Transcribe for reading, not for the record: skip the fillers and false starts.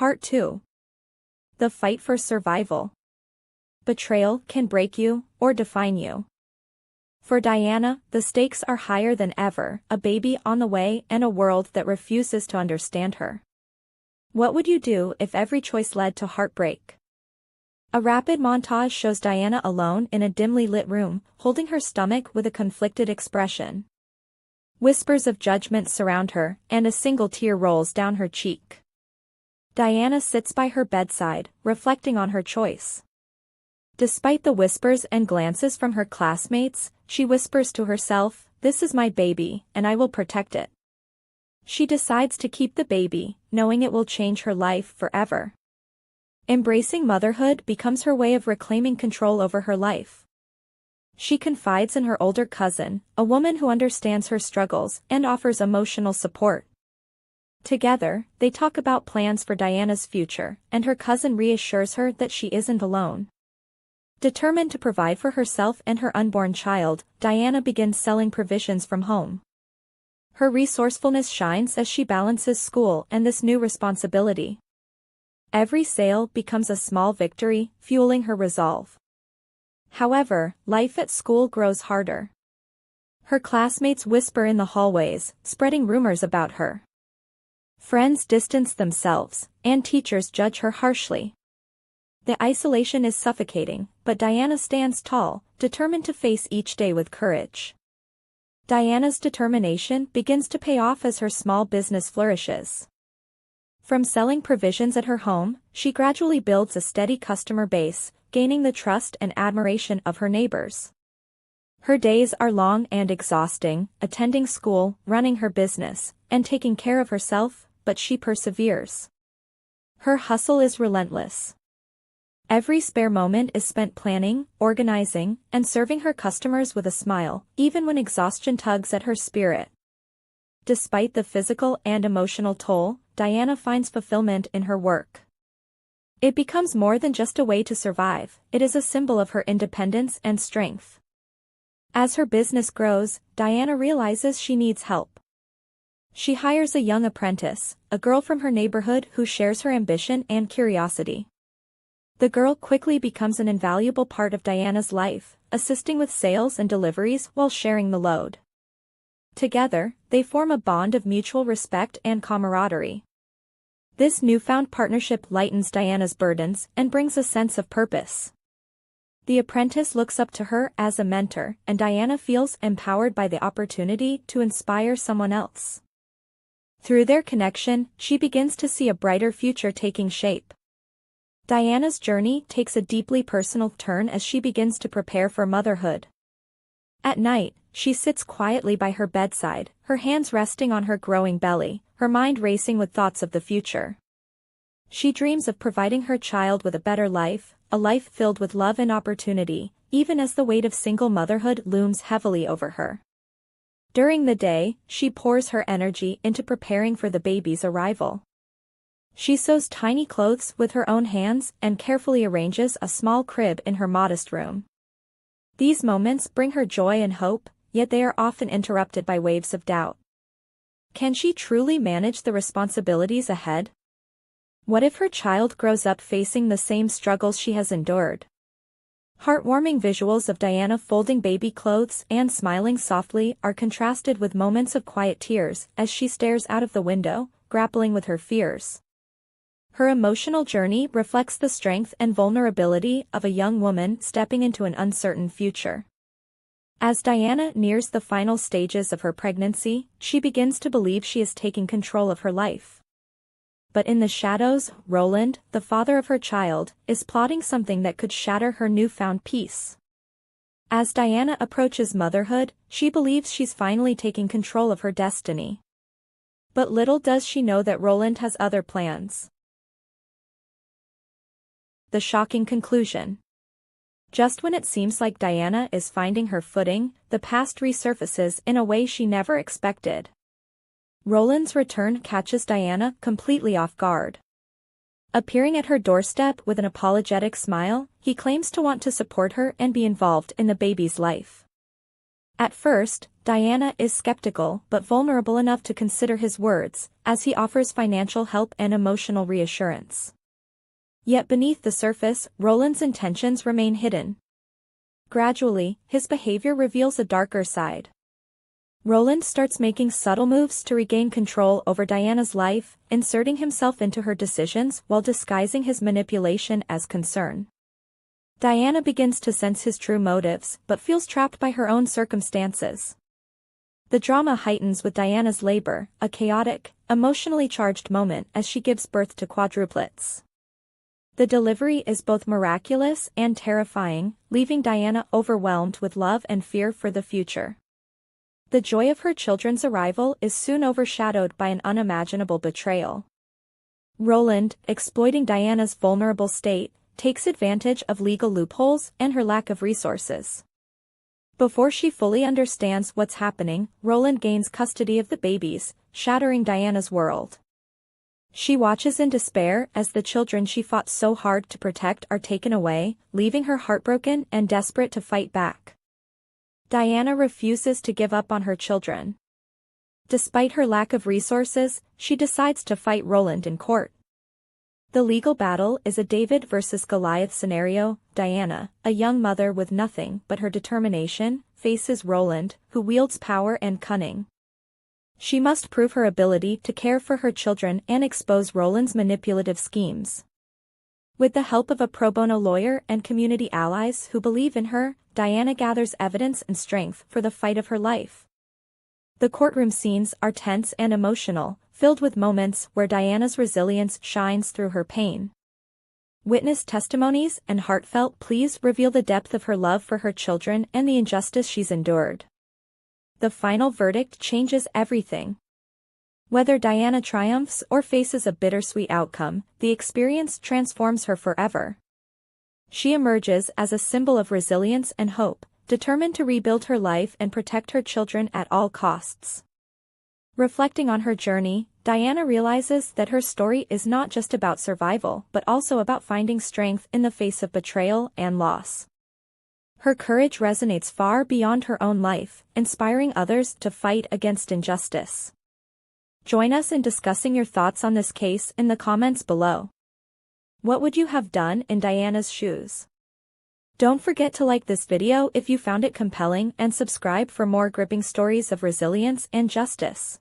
Part 2. The fight for survival. Betrayal can break you, or define you. For Diana, the stakes are higher than ever, a baby on the way and a world that refuses to understand her. What would you do if every choice led to heartbreak? A rapid montage shows Diana alone in a dimly lit room, holding her stomach with a conflicted expression. Whispers of judgment surround her, and a single tear rolls down her cheek. Diana sits by her bedside, reflecting on her choice. Despite the whispers and glances from her classmates, she whispers to herself, "This is my baby, and I will protect it." She decides to keep the baby, knowing it will change her life forever. Embracing motherhood becomes her way of reclaiming control over her life. She confides in her older cousin, a woman who understands her struggles and offers emotional support. Together, they talk about plans for Diana's future, and her cousin reassures her that she isn't alone. Determined to provide for herself and her unborn child, Diana begins selling provisions from home. Her resourcefulness shines as she balances school and this new responsibility. Every sale becomes a small victory, fueling her resolve. However, life at school grows harder. Her classmates whisper in the hallways, spreading rumors about her. Friends distance themselves, and teachers judge her harshly. The isolation is suffocating, but Diana stands tall, determined to face each day with courage. Diana's determination begins to pay off as her small business flourishes. From selling provisions at her home, she gradually builds a steady customer base, gaining the trust and admiration of her neighbors. Her days are long and exhausting, attending school, running her business, and taking care of herself, but she perseveres. Her hustle is relentless. Every spare moment is spent planning, organizing, and serving her customers with a smile, even when exhaustion tugs at her spirit. Despite the physical and emotional toll, Diana finds fulfillment in her work. It becomes more than just a way to survive, it is a symbol of her independence and strength. As her business grows, Diana realizes she needs help. She hires a young apprentice, a girl from her neighborhood who shares her ambition and curiosity. The girl quickly becomes an invaluable part of Diana's life, assisting with sales and deliveries while sharing the load. Together, they form a bond of mutual respect and camaraderie. This newfound partnership lightens Diana's burdens and brings a sense of purpose. The apprentice looks up to her as a mentor, and Diana feels empowered by the opportunity to inspire someone else. Through their connection, she begins to see a brighter future taking shape. Diana's journey takes a deeply personal turn as she begins to prepare for motherhood. At night, she sits quietly by her bedside, her hands resting on her growing belly, her mind racing with thoughts of the future. She dreams of providing her child with a better life, a life filled with love and opportunity, even as the weight of single motherhood looms heavily over her. During the day, she pours her energy into preparing for the baby's arrival. She sews tiny clothes with her own hands and carefully arranges a small crib in her modest room. These moments bring her joy and hope, yet they are often interrupted by waves of doubt. Can she truly manage the responsibilities ahead? What if her child grows up facing the same struggles she has endured? Heartwarming visuals of Diana folding baby clothes and smiling softly are contrasted with moments of quiet tears as she stares out of the window, grappling with her fears. Her emotional journey reflects the strength and vulnerability of a young woman stepping into an uncertain future. As Diana nears the final stages of her pregnancy, she begins to believe she is taking control of her life. But in the shadows, Roland, the father of her child, is plotting something that could shatter her newfound peace. As Diana approaches motherhood, she believes she's finally taking control of her destiny. But little does she know that Roland has other plans. The shocking conclusion. Just when it seems like Diana is finding her footing, the past resurfaces in a way she never expected. Roland's return catches Diana completely off guard. Appearing at her doorstep with an apologetic smile, he claims to want to support her and be involved in the baby's life. At first, Diana is skeptical but vulnerable enough to consider his words, as he offers financial help and emotional reassurance. Yet beneath the surface, Roland's intentions remain hidden. Gradually, his behavior reveals a darker side. Roland starts making subtle moves to regain control over Diana's life, inserting himself into her decisions while disguising his manipulation as concern. Diana begins to sense his true motives but feels trapped by her own circumstances. The drama heightens with Diana's labor, a chaotic, emotionally charged moment as she gives birth to quadruplets. The delivery is both miraculous and terrifying, leaving Diana overwhelmed with love and fear for the future. The joy of her children's arrival is soon overshadowed by an unimaginable betrayal. Roland, exploiting Diana's vulnerable state, takes advantage of legal loopholes and her lack of resources. Before she fully understands what's happening, Roland gains custody of the babies, shattering Diana's world. She watches in despair as the children she fought so hard to protect are taken away, leaving her heartbroken and desperate to fight back. Diana refuses to give up on her children. Despite her lack of resources, she decides to fight Roland in court. The legal battle is a David versus Goliath scenario. Diana, a young mother with nothing but her determination, faces Roland, who wields power and cunning. She must prove her ability to care for her children and expose Roland's manipulative schemes. With the help of a pro bono lawyer and community allies who believe in her, Diana gathers evidence and strength for the fight of her life. The courtroom scenes are tense and emotional, filled with moments where Diana's resilience shines through her pain. Witness testimonies and heartfelt pleas reveal the depth of her love for her children and the injustice she's endured. The final verdict changes everything. Whether Diana triumphs or faces a bittersweet outcome, the experience transforms her forever. She emerges as a symbol of resilience and hope, determined to rebuild her life and protect her children at all costs. Reflecting on her journey, Diana realizes that her story is not just about survival but also about finding strength in the face of betrayal and loss. Her courage resonates far beyond her own life, inspiring others to fight against injustice. Join us in discussing your thoughts on this case in the comments below. What would you have done in Diana's shoes? Don't forget to like this video if you found it compelling and subscribe for more gripping stories of resilience and justice.